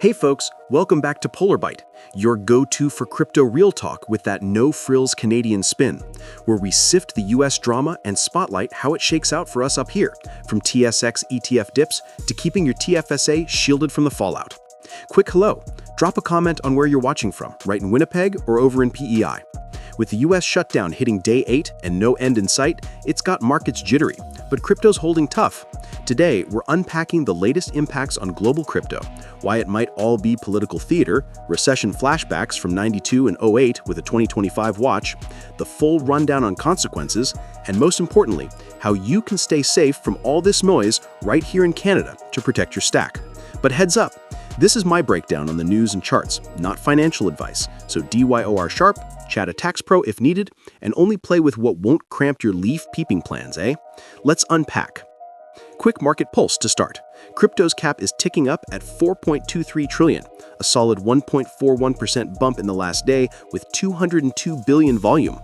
Hey folks, welcome back to Polarbyte, your go-to for crypto real talk with that no-frills Canadian spin, where we sift the US drama and spotlight how it shakes out for us up here, from TSX ETF dips to keeping your TFSA shielded from the fallout. Quick hello, drop a comment on where you're watching from, right in Winnipeg or over in PEI. With the US shutdown hitting day 8 and no end in sight, it's got markets jittery, but crypto's holding tough. Today, we're unpacking the latest impacts on global crypto, why it might all be political theater, recession flashbacks from 92 and 08 with a 2025 watch, the full rundown on consequences, and most importantly, how you can stay safe from all this noise right here in Canada to protect your stack. But heads up, this is my breakdown on the news and charts, not financial advice, so DYOR sharp, chat a tax pro if needed, and only play with what won't cramp your leaf peeping plans, eh? Let's unpack. Quick market pulse to start. Crypto's cap is ticking up at 4.23 trillion, a solid 1.41% bump in the last day with 202 billion volume.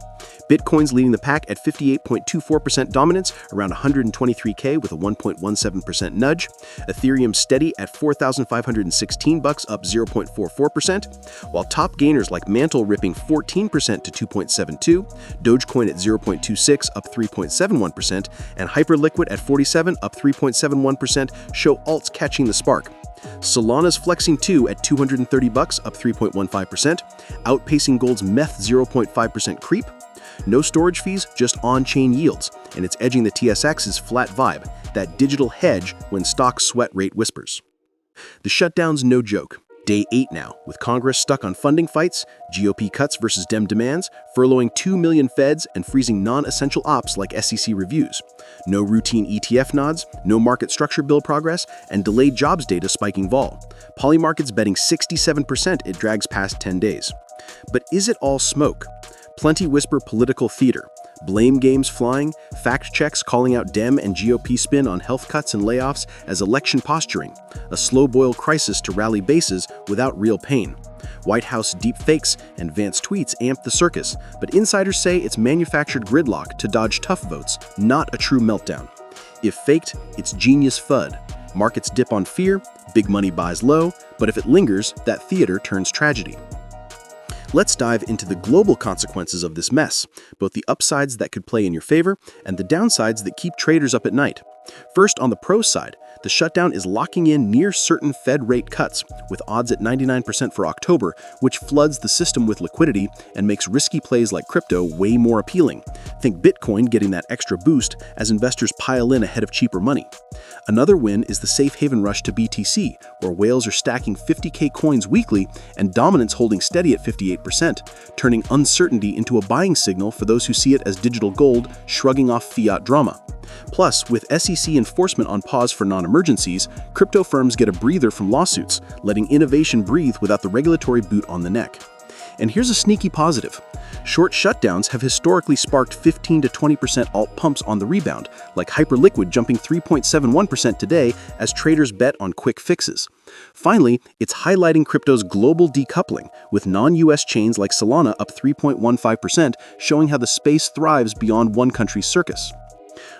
Bitcoin's leading the pack at 58.24% dominance, around 123K with a 1.17% nudge. Ethereum steady at $4,516, up 0.44%, while top gainers like Mantle ripping 14% to 2.72, Dogecoin at 0.26, up 3.71%, and Hyperliquid at 47, up 3.71%, show alts catching the spark. Solana's flexing too at $230, up 3.15%, outpacing gold's meth 0.5% creep. No storage fees, just on-chain yields, and it's edging the TSX's flat vibe, that digital hedge when stock sweat rate whispers. The shutdown's no joke. Day 8 now, with Congress stuck on funding fights, GOP cuts versus Dem demands, furloughing 2 million feds, and freezing non-essential ops like SEC reviews. No routine ETF nods, no market structure bill progress, and delayed jobs data spiking vol. Polymarket's betting 67% it drags past 10 days. But is it all smoke? Plenty whisper political theater, blame games flying, fact checks calling out Dem and GOP spin on health cuts and layoffs as election posturing, a slow-boil crisis to rally bases without real pain. White House deep fakes and Vance tweets amp the circus, but insiders say it's manufactured gridlock to dodge tough votes, not a true meltdown. If faked, it's genius FUD. Markets dip on fear, big money buys low, but if it lingers, that theater turns tragedy. Let's dive into the global consequences of this mess, both the upsides that could play in your favor and the downsides that keep traders up at night. First, on the pros side, the shutdown is locking in near certain Fed rate cuts, with odds at 99% for October, which floods the system with liquidity and makes risky plays like crypto way more appealing. Think Bitcoin getting that extra boost as investors pile in ahead of cheaper money. Another win is the safe haven rush to BTC, where whales are stacking 50K coins weekly and dominance holding steady at 58%, turning uncertainty into a buying signal for those who see it as digital gold shrugging off fiat drama. Plus, with SEC enforcement on pause for non-emergencies, crypto firms get a breather from lawsuits, letting innovation breathe without the regulatory boot on the neck. And here's a sneaky positive. Short shutdowns have historically sparked 15 to 20% alt pumps on the rebound, like Hyperliquid jumping 3.71% today as traders bet on quick fixes. Finally, it's highlighting crypto's global decoupling, with non-US chains like Solana up 3.15%, showing how the space thrives beyond one country's circus.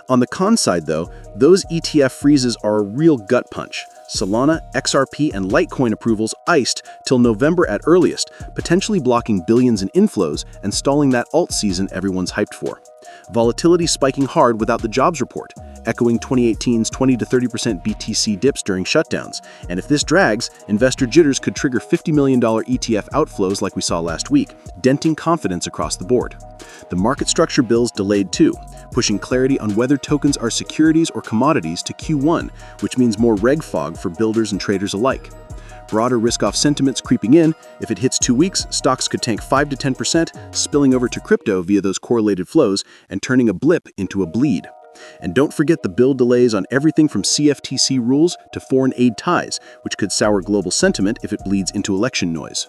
On the con side, though, those ETF freezes are a real gut punch. Solana, XRP, and Litecoin approvals iced till November at earliest, potentially blocking billions in inflows and stalling that alt season everyone's hyped for. Volatility spiking hard without the jobs report, echoing 2018's 20 to 30% BTC dips during shutdowns. And if this drags, investor jitters could trigger $50 million ETF outflows like we saw last week, denting confidence across the board. The market structure bills delayed too, pushing clarity on whether tokens are securities or commodities to Q1, which means more reg fog for builders and traders alike. Broader risk-off sentiments creeping in. If it hits 2 weeks, stocks could tank 5 to 10%, spilling over to crypto via those correlated flows and turning a blip into a bleed. And don't forget the bill delays on everything from CFTC rules to foreign aid ties, which could sour global sentiment if it bleeds into election noise.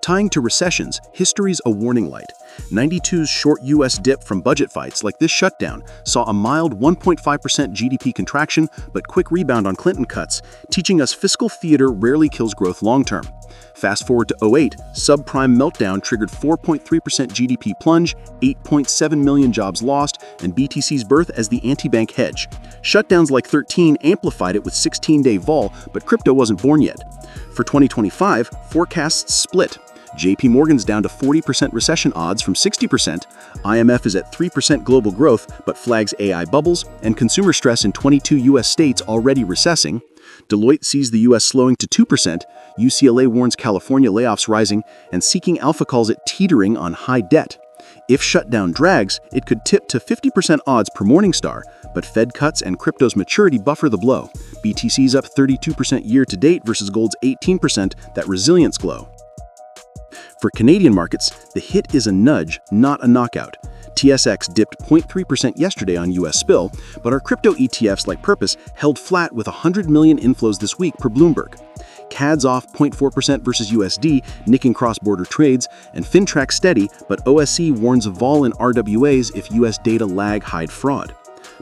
Tying to recessions, history's a warning light. 92's short US dip from budget fights like this shutdown saw a mild 1.5% GDP contraction but quick rebound on Clinton cuts, teaching us fiscal theater rarely kills growth long-term. Fast forward to '08, subprime meltdown triggered 4.3% GDP plunge, 8.7 million jobs lost, and BTC's birth as the anti-bank hedge. Shutdowns like 13 amplified it with 16-day vol, but crypto wasn't born yet. For 2025, forecasts split. JP Morgan's down to 40% recession odds from 60%, IMF is at 3% global growth but flags AI bubbles, and consumer stress in 22 US states already recessing. Deloitte sees the US slowing to 2%, UCLA warns California layoffs rising, and Seeking Alpha calls it teetering on high debt. If shutdown drags, it could tip to 50% odds per Morningstar, but Fed cuts and crypto's maturity buffer the blow. BTC's up 32% year-to-date versus gold's 18%, that resilience glow. For Canadian markets, the hit is a nudge, not a knockout. TSX dipped 0.3% yesterday on US spill, but our crypto ETFs like Purpose held flat with 100 million inflows this week per Bloomberg. CAD's off 0.4% versus USD, nicking cross-border trades, and FinTrack steady, but OSC warns of vol in RWAs if US data lag hide fraud.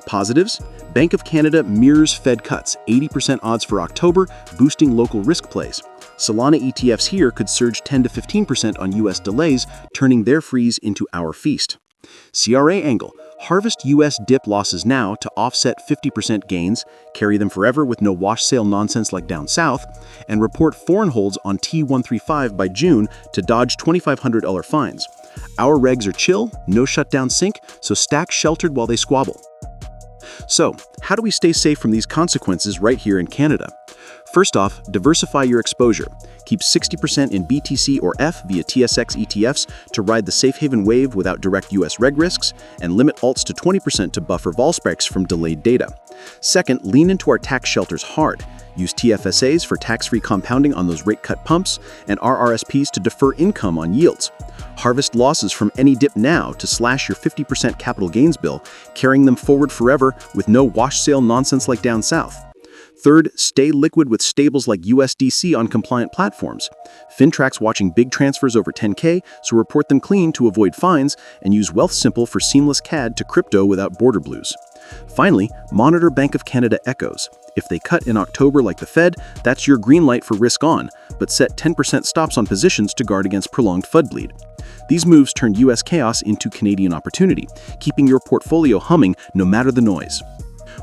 Positives: Bank of Canada mirrors Fed cuts, 80% odds for October, boosting local risk plays. Solana ETFs here could surge 10 to 15% on US delays, turning their freeze into our feast. CRA angle: harvest US dip losses now to offset 50% gains, carry them forever with no wash sale nonsense like down south, and report foreign holds on T135 by June to dodge $2,500 fines. Our regs are chill, no shutdown sink, so stack sheltered while they squabble. So, how do we stay safe from these consequences right here in Canada? First off, diversify your exposure. Keep 60% in BTC or F via TSX ETFs to ride the safe haven wave without direct US reg risks, and limit alts to 20% to buffer vol spikes from delayed data. Second, lean into our tax shelters hard. Use TFSAs for tax-free compounding on those rate cut pumps, and RRSPs to defer income on yields. Harvest losses from any dip now to slash your 50% capital gains bill, carrying them forward forever with no wash sale nonsense like down south. Third, stay liquid with stables like USDC on compliant platforms. FinTrack's watching big transfers over 10K, so report them clean to avoid fines, and use Wealthsimple for seamless CAD to crypto without border blues. Finally, monitor Bank of Canada echoes. If they cut in October like the Fed, that's your green light for risk on, but set 10% stops on positions to guard against prolonged FUD bleed. These moves turn US chaos into Canadian opportunity, keeping your portfolio humming no matter the noise.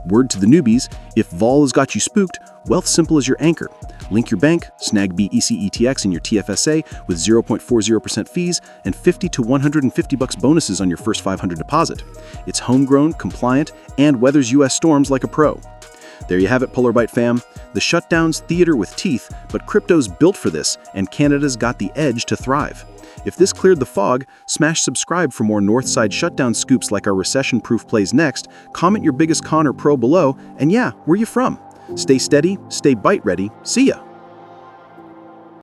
Word to the newbies, if vol has got you spooked, Wealthsimple is your anchor. Link your bank, snag BEC ETX in your TFSA with 0.40% fees and $50 to $150 bonuses on your first 500 deposit. It's homegrown, compliant, and weathers US storms like a pro. There you have it, Polarbyte fam. The shutdown's theater with teeth, but crypto's built for this, and Canada's got the edge to thrive. If this cleared the fog, smash subscribe for more Northside shutdown scoops like our recession-proof plays next, comment your biggest con or pro below, and yeah, where you from? Stay steady, stay bite ready, see ya!